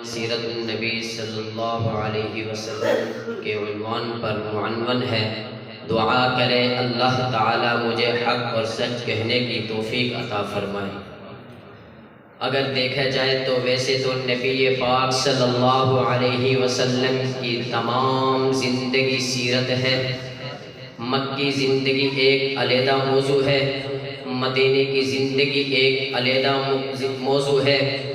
سیرت النبی صلی اللہ علیہ وسلم کے عنوان پر معنون ہے۔ دعا کرے اللہ تعالی مجھے حق اور سچ کہنے کی توفیق عطا فرمائے۔ اگر دیکھا جائے تو ویسے تو نبی پاک صلی اللہ علیہ وسلم کی تمام زندگی سیرت ہے۔ مکی زندگی ایک علیحدہ موضوع ہے، مدینے کی زندگی ایک علیحدہ موضوع ہے،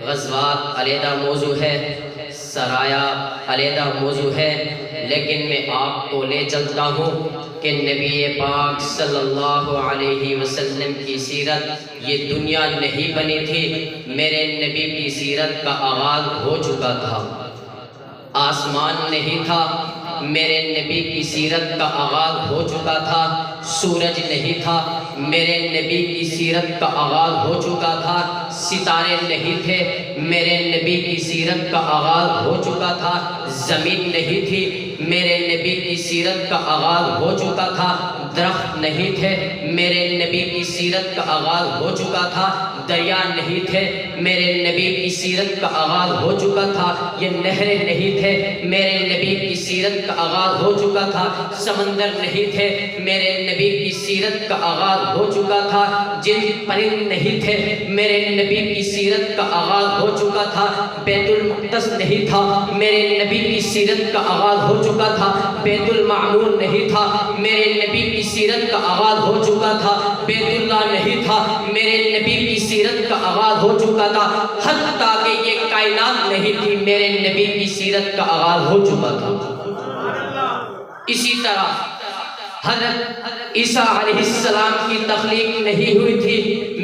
غزوات علیحدہ موضوع ہے، سرایا علیحدہ موضوع ہے، لیکن میں آپ کو لے چلتا ہوں کہ نبی پاک صلی اللہ علیہ وسلم کی سیرت یہ دنیا نہیں بنی تھی، میرے نبی کی سیرت کا آغاز ہو چکا تھا۔ آسمان نہیں تھا، میرے نبی کی سیرت کا آغاز ہو چکا تھا۔ سورج نہیں تھا، میرے نبی کی سیرت کا آغاز ہو چکا تھا۔ ستارے نہیں تھے، میرے نبی کی سیرت کا آغاز ہو چکا تھا۔ زمین نہیں تھی، میرے نبی کی سیرت کا آغاز ہو چکا تھا۔ درخت نہیں تھے، میرے نبی کی سیرت کا آغاز ہو چکا تھا۔ دریا نہیں تھے، میرے نبی کی سیرت کا آغاز ہو چکا تھا۔ یہ نہریں نہیں تھے، میرے نبی کی سیرت کا آغاز ہو چکا تھا۔ سمندر نہیں تھے، میرے نبی کی سیرت کا آغاز ہو چکا تھا۔ جن پرند نہیں تھے، میرے نبی کی سیرت کا آغاز ہو چکا تھا۔ بیت المقدس نہیں تھا، میرے نبی کی سیرت کا آغاز ہو چکا تھا۔ بیت المعمور نہیں تھا، میرے نبی کی سیرت کا آغاز ہو چکا تھا۔ بیت اللہ نہیں تھا، میرے نبی کی سیرت کا آغاز ہو چکا تھا۔ حتیٰ کہ یہ کائنات نہیں تھی، میرے نبی کی سیرت کا آغاز ہو چکا تھا۔ اسی طرح حضرت عیسیٰ علیہ السلام کی تخلیق نہیں ہوئی تھی،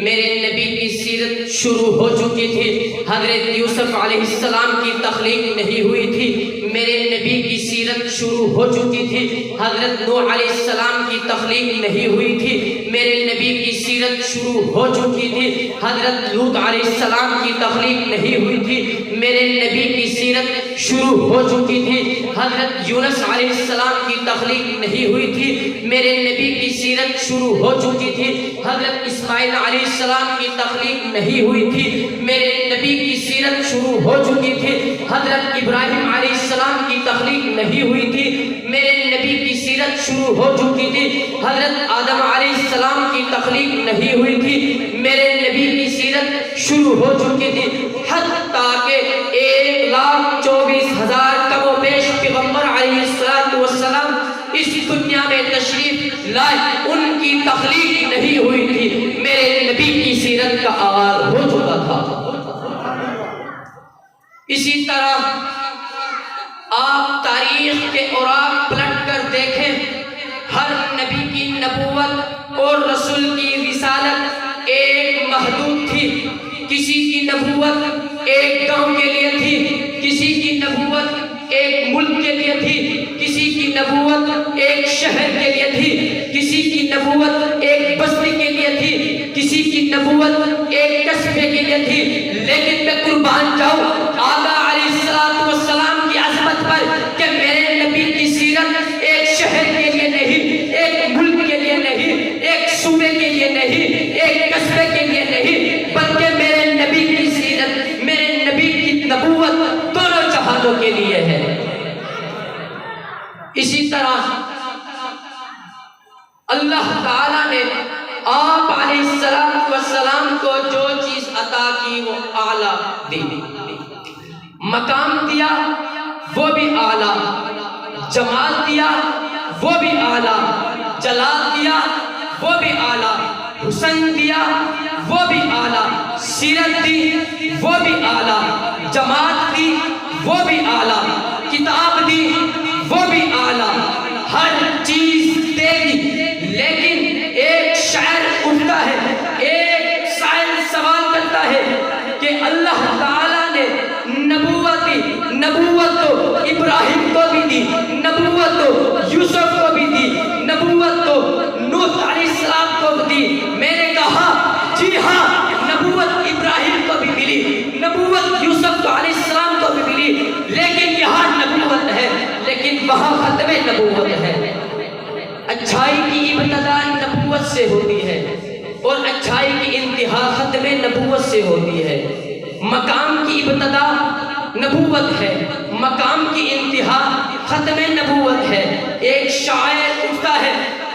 میرے نبی کی سیرت شروع ہو چکی تھی۔ حضرت یوسف علیہ السلام کی تخلیق نہیں ہوئی تھی، میرے نبی کی سیرت شروع ہو چکی تھی۔ حضرت نوح علیہ السلام کی تخلیق نہیں ہوئی تھی، میرے نبی کی سیرت شروع ہو چکی تھی۔ حضرت لوط علیہ السلام کی تخلیق نہیں ہوئی تھی، میرے نبی کی سیرت شروع ہو چکی تھی۔ حضرت یونس علیہ السلام کی تخلیق نہیں ہوئی تھی، میرے نبی کی سیرت شروع ہو چکی تھی۔ حضرت اسماعیل علیہ السلام کی تخلیق نہیں ہوئی تھی، میرے نبی کی سیرت شروع ہو چکی تھی۔ حضرت ابراہیم علیہ السلام کی تخلیق نہیں ہوئی تھی، میرے نبی کی سیرت شروع ہو چکی تھی۔ حضرت آدم علیہ السلام کی تخلیق نہیں ہوئی تھی، میرے نبی کی سیرت شروع ہو چکی تھی۔ حتیٰ کہ 1,24,000 کم و بیش پیغمبر علیہ السلام اس دنیا میں تشریف لائے، ان کی تخلیق نہیں ہوئی تھی، میرے نبی کی سیرت کا آغاز ہو چکا تھا۔ اسی طرح آپ تاریخ کے اوراق پلٹ کر دیکھیں، ہر نبی کی نبوت اور رسول کی رسالت ایک محدود تھی۔ کسی کی نبوت ایک گاؤں کے لیے تھی، کسی کی نبوت ایک ملک کے لیے تھی، کسی کی نبوت ایک شہر کے لیے تھی، کسی کی نبوت ایک بستی کے لیے تھی، کسی کی نبوت ایک قصبے کے لیے تھی۔ لیکن میں قربان جاؤں آقا علیہ السلام کی عظمت پر کہ میرے نبی کی سیرت ایک شہر کے لیے نہیں، ایک ملک کے لیے نہیں، ایک صوبے کے لیے نہیں، ایک قصبے کے لیے نہیں، بلکہ میرے نبی کی سیرت، میرے نبی کی نبوت دونوں جہانوں کے لیے ہے۔ اسی طرح اللہ تعالیٰ نے آپ علیہ السلام کو جو چیز عطا کی وہ اعلیٰ دی، مقام دیا وہ بھی اعلیٰ، جمال دیا وہ بھی اعلیٰ، جلال دیا وہ بھی اعلیٰ، حسن دیا وہ بھی اعلیٰ، سیرت دی وہ بھی اعلیٰ، جماعت دی وہ بھی اعلیٰ، کتاب دی وہ بھی اعلیٰ، ہر چیز دے دی۔ لیکن ایک شاعر اٹھتا ہے، ایک سائل سوال کرتا ہے کہ اللہ تعالیٰ نے نبوت تو ابراہیم کو بھی دی، نبوت تو یوسف کو بھی دی، نبوت تو نوح علیہ السلام کو بھی دی۔ میں نے کہا جی ہاں، نبوت ابراہیم کو بھی ملی، نبوت یوسف علیہ السلام کو بھی ملی، لیکن یہاں نبوت ہے، لیکن وہاں ختم نبوت ہے۔ اچھائی کی ابتدا نبوت سے ہوتی ہے اور اچھائی کی انتہا ختم نبوت سے ہوتی ہے۔ مقام کی ابتدا نبوت ہے، مقام کی انتہا ختم نبوت ہے۔ ایک شاعر اٹھتا ہے،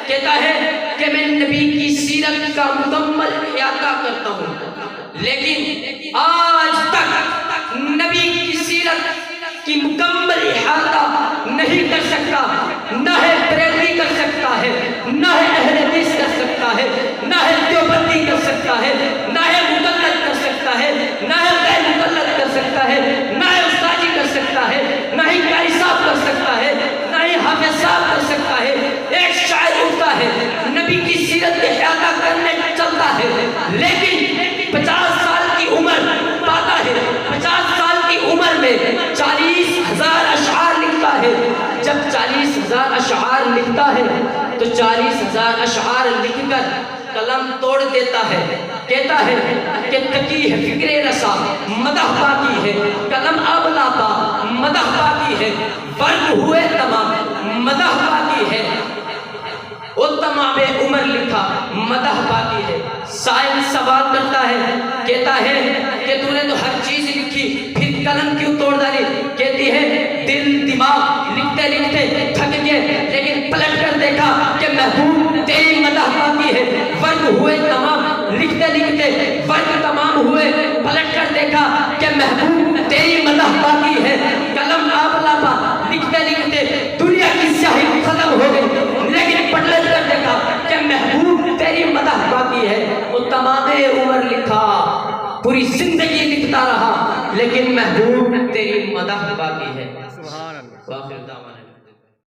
کہتا ہے کہ میں نبی کی سیرت کا مکمل احاطہ کرتا ہوں، لیکن آج تک نبی کی سیرت کی مکمل احاطہ نہیں کر سکتا۔ نہ ہے بریلوی کر سکتا ہے، نہ ہے اہل حدیث کر سکتا ہے، نہ ہے دیوبندی کر سکتا ہے، نہ ہے مقلد کر سکتا ہے، نہ ہے غیر مقلد کر سکتا ہے، نہ ہے استاذی کر سکتا ہے، نہ ہی قاری صاحب کر سکتا ہے، نہ ہی حافظ صاحب کر سکتا ہے۔ ایک شاعر اٹھتا ہے، نبی کی سیرت احاطہ کرنے چلتا ہے، لیکن 50 سال کی عمر پاتا ہے، 50 سال کی عمر میں 40,000 اشعار لکھتا ہے۔ جب 40,000 اشعار لکھتا ہے تو 40,000 اشعار لکھ کر قلم توڑ دیتا ہے، کہتا ہے کہ تقی ہے فکر رسا مدح باقی ہے، قلم آبلا پا مدح باقی ہے، ورد ہوئے تمام مدح باقی ہے، وہ تمام عمر لکھا مدح باقی ہے۔ سائل سوال کرتا ہے، کہتا ہے کہ تو نے تو ہر چیز لکھی، پھر قلم کیوں توڑ ڈالی؟ کہتی ہے دل دماغ لکھتے لکھتے تھک گئے، لیکن پلٹ کر دیکھا کہ محبوب تیری مدح باقی ہے۔ ورد ہوئے تمام لکھتے لکھتے ورد تمام ہوئے، پلٹ کر دیکھا کہ محبوب تیری مدح باقی ہے۔ قلم آبلا پا لکھتے لکھتے دنیا کی سیاہی ختم ہو گئی، لیکن پلٹ کر دیکھا کہ محبوب تیری مدح باقی ہے۔ وہ تمام عمر لکھا، پوری زندگی لکھتا رہا، لیکن محبوب تیری مدح باقی ہے۔